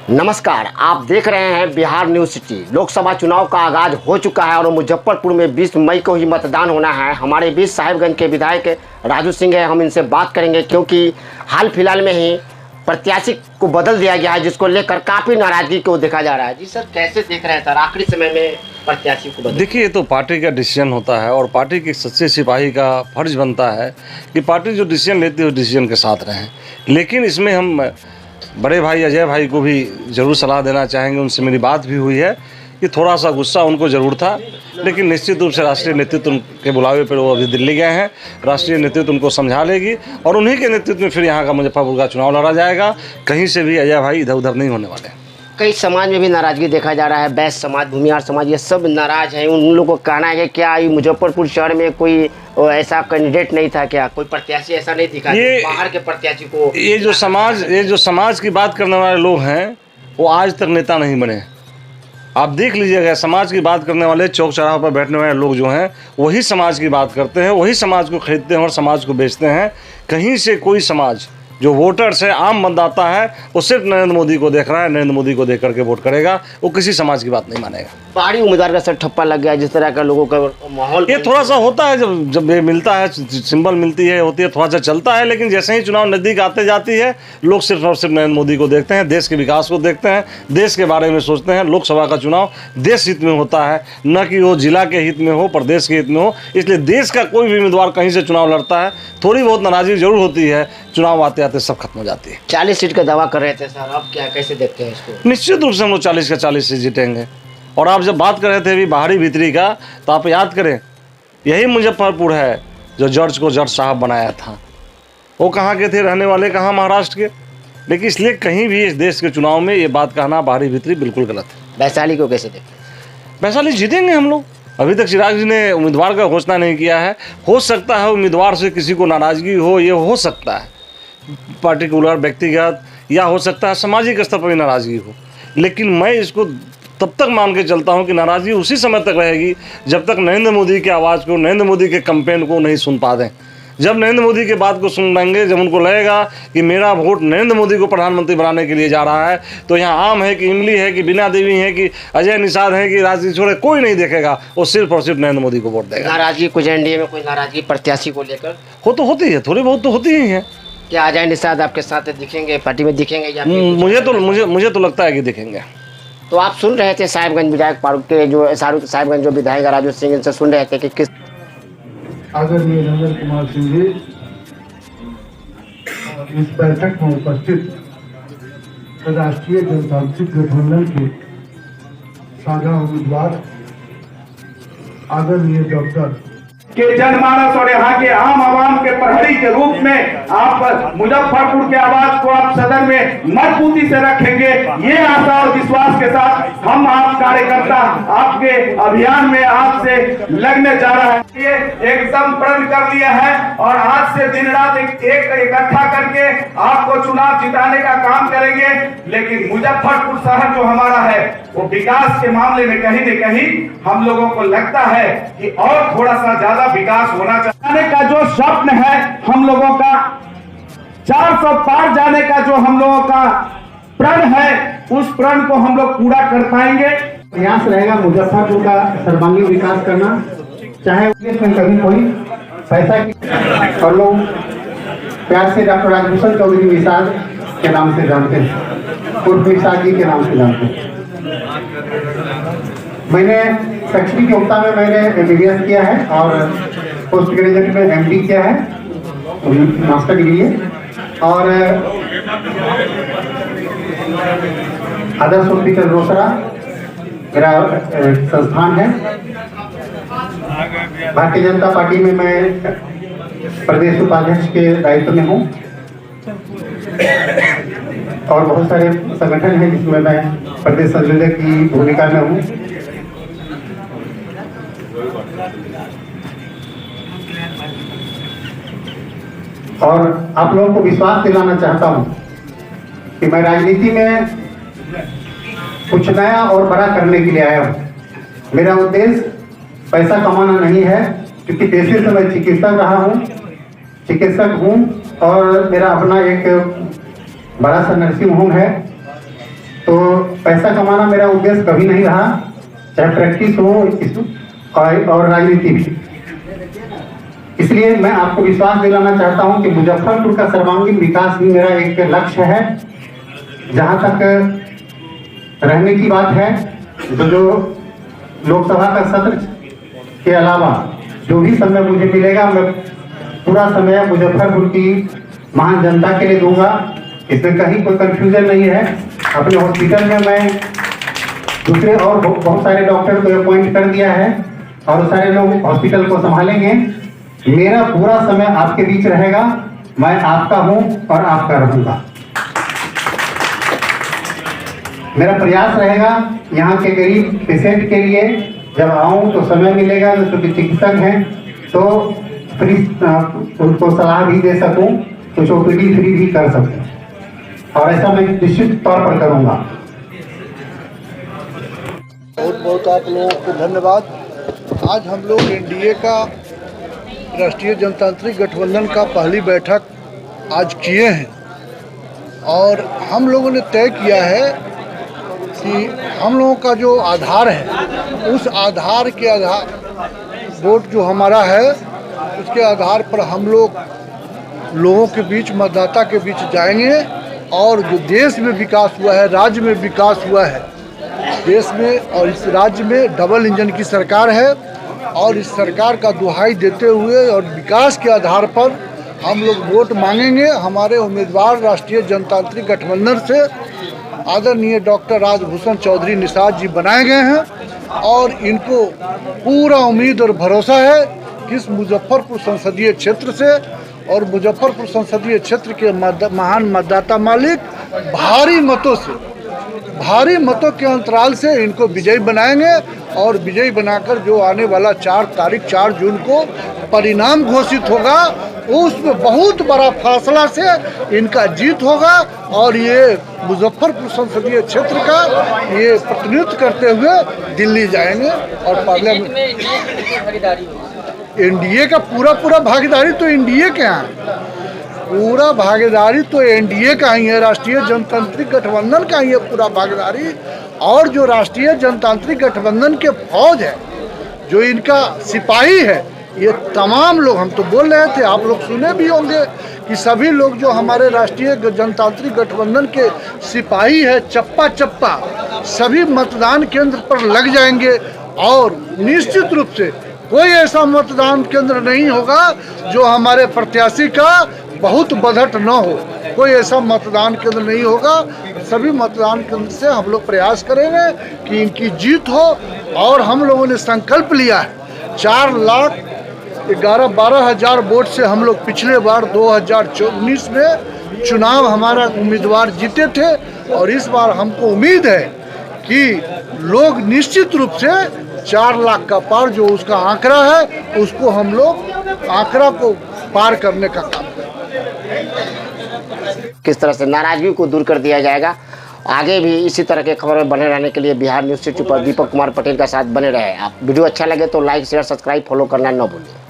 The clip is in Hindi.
नमस्कार, आप देख रहे हैं बिहार न्यूज सिटी। लोकसभा चुनाव का आगाज हो चुका है और मुजफ्फरपुर में 20 मई को ही मतदान होना है। हमारे बीच साहिबगंज के विधायक राजू सिंह है, हम इनसे बात करेंगे क्योंकि हाल फिलहाल में ही प्रत्याशी को बदल दिया गया है, जिसको लेकर काफ़ी नाराजगी को देखा जा रहा है। जी सर, कैसे देख रहे हैं सर आखिरी समय में प्रत्याशी को बदल? देखिए, ये तो पार्टी का डिसीजन होता है और पार्टी के सच्चे सिपाही का फर्ज बनता है कि पार्टी जो डिसीजन लेती है उस डिसीजन के साथ रहें। लेकिन इसमें हम बड़े भाई अजय भाई को भी ज़रूर सलाह देना चाहेंगे। उनसे मेरी बात भी हुई है कि थोड़ा सा गुस्सा उनको ज़रूर था, लेकिन निश्चित रूप से राष्ट्रीय नेतृत्व के बुलावे पर वो अभी दिल्ली गए हैं। राष्ट्रीय नेतृत्व उनको समझा लेगी और उन्हीं के नेतृत्व में फिर यहाँ का मुजफ्फरपुर का चुनाव लड़ा जाएगा। कहीं से भी अजय भाई इधर उधर नहीं होने वाले। कई समाज में भी नाराजगी देखा जा रहा है, बैस समाज, भूमिहार समाज, ये सब नाराज हैं। उन लोगों का कहना है कि क्या ये मुजफ्फरपुर शहर में कोई ऐसा कैंडिडेट नहीं था, क्या कोई प्रत्याशी ऐसा नहीं दिखा बाहर के प्रत्याशी को? ये जो समाज की बात करने वाले लोग हैं वो आज तक नेता नहीं बने। आप देख लीजिएगा, समाज की बात करने वाले चौक चौराहों पर बैठने वाले लोग जो हैं वही समाज की बात करते हैं, वही समाज को खरीदते हैं और समाज को बेचते हैं। कहीं से कोई समाज जो वोटर्स है, आम मतदाता है, वो सिर्फ नरेंद्र मोदी को देख रहा है, नरेंद्र मोदी को देख करके वोट करेगा, वो किसी समाज की बात नहीं मानेगा। बाहरी उम्मीदवार का सर ठप्पा लग गया, जिस तरह का लोगों का माहौल, ये थोड़ा सा होता है जब ये मिलता है, सिंबल मिलती है, होती है, थोड़ा सा चलता है। लेकिन जैसे ही चुनाव नज़दीक आते जाती है, लोग सिर्फ और सिर्फ नरेंद्र मोदी को देखते हैं, देश के विकास को देखते हैं, देश के बारे में सोचते हैं। लोकसभा का चुनाव देश हित में होता है, न कि वो जिला के हित में हो, प्रदेश के हित में हो। इसलिए देश का कोई भी उम्मीदवार कहीं से चुनाव लड़ता है, थोड़ी बहुत नाराजगी जरूर होती है, चुनाव आते आते सब खत्म हो जाती है। 40 सीट का दावा कर रहे थे सर, अब क्या, कैसे देखते हैं इसको? निश्चित रूप से हम लोग 40 का 40 सीट जीतेंगे। और आप जब बात कर रहे थे अभी बाहरी भीतरी का, तो आप याद करें, यही मुजफ्फरपुर है जो जॉर्ज को जॉर्ज साहब बनाया था। वो कहाँ के थे, रहने वाले कहाँ, महाराष्ट्र के। लेकिन इसलिए कहीं भी इस देश के चुनाव में ये बात कहना बाहरी भीतरी बिल्कुल गलत है। वैशाली को कैसे देखते हैं? वैशाली जीतेंगे हम लोग। अभी तक चिराग जी ने उम्मीदवार का घोषणा नहीं किया है। हो सकता है उम्मीदवार से किसी को नाराजगी हो, ये हो सकता है पार्टिकुलर, व्यक्तिगत, या हो सकता है सामाजिक स्तर पर भी नाराजगी हो। लेकिन मैं इसको तब तक मान के चलता हूं कि नाराजगी उसी समय तक रहेगी जब तक नरेंद्र मोदी की आवाज़ को, नरेंद्र मोदी के कैंपेन को नहीं सुन पा दें। जब नरेंद्र मोदी की बात को सुन लेंगे, जब उनको लगेगा कि मेरा वोट नरेंद्र मोदी को प्रधानमंत्री बनाने के लिए जा रहा है, तो यहाँ आम है कि इमली है कि बीना देवी है कि अजय निषाद है कि राजनीति छोड़े, कोई नहीं देखेगा। वो सिर्फ और सिर्फ नरेंद्र मोदी को वोट देगा। नाराजगी कुछ एनडीए में कोई नाराजगी प्रत्याशी को लेकर होती है, थोड़ी बहुत तो होती ही है। क्या अजय निषाद आपके साथ दिखेंगे, पार्टी में दिखेंगे या मुझे तो लगता है कि दिखेंगे। तो आप सुन रहे थे साहिबगंज विधायक फारूक के जो साहिबगंज जो विधायक राजू सिंह, इनसे सुन रहे थे कि किस आदरणीय नंदन कुमार सिंह जी इस बैठक में उपस्थित राष्ट्रीय जनतांत्रिक गठबंधन के साझा उम्मीदवार आदरणीय डॉक्टर के जनमानस और यहाँ के आम आवाम के प्रहरी के रूप में आप मुजफ्फरपुर के आवाज को आप सदन में मजबूती से रखेंगे, ये आशा और विश्वास के साथ हम आप कार्यकर्ता आपके अभियान में आपसे लगने जा रहा है। ये एकदम प्रण कर लिया है और आज से दिन रात एक इकट्ठा करके आपको चुनाव जिताने का काम करेंगे। लेकिन मुजफ्फरपुर शहर जो हमारा है वो विकास के मामले में कहीं न कहीं हम लोगों को लगता है कि और थोड़ा सा ज्यादा विकास होना चाहिए। का जो स्वप्न है हम लोगों का, 400 पार जाने का जो हम लोगों का प्रण है, उस प्रण को हम लोग पूरा कर पाएंगे। प्रयास रहेगा मुजफ्फरपुर का सर्वांगीण विकास करना, चाहे इसमें कभी कोई पैसा की, और लोग प्यार से डॉक्टर राजभूषण चौधरी विशाल के नाम से जानते हैं, उर्फ विशाल जी के नाम से जानते हैं। मैंने शैक्षणिक योग्यता में मैंने MBBS किया है और पोस्ट ग्रेजुएट में MD किया है, मास्टर डिग्री है, और आदर्श हॉस्पिटल रोसड़ा मेरा संस्थान है। भारतीय जनता पार्टी में मैं प्रदेश उपाध्यक्ष के दायित्व में हूँ और बहुत सारे संगठन हैं जिसमें मैं प्रदेश संयोजक की भूमिका में हूँ। और आप लोगों को विश्वास दिलाना चाहता हूं कि मैं राजनीति में कुछ नया और बड़ा करने के लिए आया हूं। मेरा उद्देश्य पैसा कमाना नहीं है, क्योंकि पेशे से मैं चिकित्सक हूं और मेरा अपना एक बड़ा सा नर्सिंग होम है तो पैसा कमाना मेरा उद्देश्य कभी नहीं रहा, चाहे प्रैक्टिस हो और राजनीति भी। इसलिए मैं आपको विश्वास दिलाना चाहता हूं कि मुजफ्फरपुर का सर्वांगीण विकास भी मेरा एक लक्ष्य है। जहां तक रहने की बात है, तो जो लोकसभा का सत्र के अलावा जो भी समय मुझे मिलेगा, मैं पूरा समय मुजफ्फरपुर की महान जनता के लिए दूंगा। इसमें कहीं कोई कंफ्यूजन नहीं है। अपने हॉस्पिटल में मैं दूसरे और बहुत सारे डॉक्टर को अपॉइंट कर दिया है और सारे लोग हॉस्पिटल को संभालेंगे। मेरा पूरा समय आपके बीच रहेगा, मैं आपका हूं और आपका रहूंगा। मेरा प्रयास रहेगा यहाँ के गरीब पेशेंट के लिए जब आऊं तो समय मिलेगा, तो चिकित्सक हैं तो फ्री उनको सलाह भी दे सकूं, कुछ ओपीडी फ्री भी कर सकूं, और ऐसा मैं निश्चित तौर पर करूंगा। बहुत बहुत आप लोगों को धन्यवाद। आज हम लोग एनडीए का राष्ट्रीय जनतांत्रिक गठबंधन का पहली बैठक आज किए हैं और हम लोगों ने तय किया है कि हम लोगों का जो आधार है उस आधार के आधार वोट जो हमारा है उसके आधार पर हम लोगों के बीच, मतदाता के बीच जाएंगे और जो देश में विकास हुआ है, राज्य में विकास हुआ है, देश में और इस राज्य में डबल इंजन की सरकार है और इस सरकार का दुहाई देते हुए और विकास के आधार पर हम लोग वोट मांगेंगे। हमारे उम्मीदवार राष्ट्रीय जनतांत्रिक गठबंधन से आदरणीय डॉक्टर राजभूषण चौधरी निषाद जी बनाए गए हैं और इनको पूरा उम्मीद और भरोसा है कि इस मुजफ्फरपुर संसदीय क्षेत्र से और मुजफ्फरपुर संसदीय क्षेत्र के महान मतदाता मालिक भारी मतों के अंतराल से इनको विजयी बनाएंगे और विजयी बनाकर जो आने वाला 4 जून को परिणाम घोषित होगा उसमें बहुत बड़ा फासला से इनका जीत होगा और ये मुजफ्फरपुर संसदीय क्षेत्र का ये प्रतिनिधित्व करते हुए दिल्ली जाएंगे और पार्लियामेंट एनडीए का पूरा भागीदारी तो एनडीए के यहाँ, पूरा भागीदारी तो एनडीए का ही है, राष्ट्रीय जनतांत्रिक गठबंधन का ही है पूरा भागीदारी। और जो राष्ट्रीय जनतांत्रिक गठबंधन के फौज है, जो इनका सिपाही है, ये तमाम लोग, हम तो बोल रहे थे, आप लोग सुने भी होंगे कि सभी लोग जो हमारे राष्ट्रीय जनतांत्रिक गठबंधन के सिपाही है, चप्पा चप्पा सभी मतदान केंद्र पर लग जाएंगे और निश्चित रूप से कोई ऐसा मतदान केंद्र नहीं होगा जो हमारे प्रत्याशी का बहुत बधट न हो। कोई ऐसा मतदान केंद्र नहीं होगा। सभी मतदान केंद्र से हम लोग प्रयास करेंगे कि इनकी जीत हो और हम लोगों ने संकल्प लिया है 4,11,12,000 वोट से हम लोग पिछले बार 2019 में चुनाव हमारा उम्मीदवार जीते थे और इस बार हमको उम्मीद है कि लोग निश्चित रूप से 4 लाख का पार जो उसका आंकड़ा है उसको हम लोग आंकड़ा को पार करने का काम करें। किस तरह से नाराजगी को दूर कर दिया जाएगा। आगे भी इसी तरह के खबर में बने रहने के लिए बिहार न्यूज़ सिटी पर दीपक कुमार पटेल का साथ बने रहे। आप वीडियो अच्छा लगे तो लाइक शेयर सब्सक्राइब फॉलो करना न भूलिए।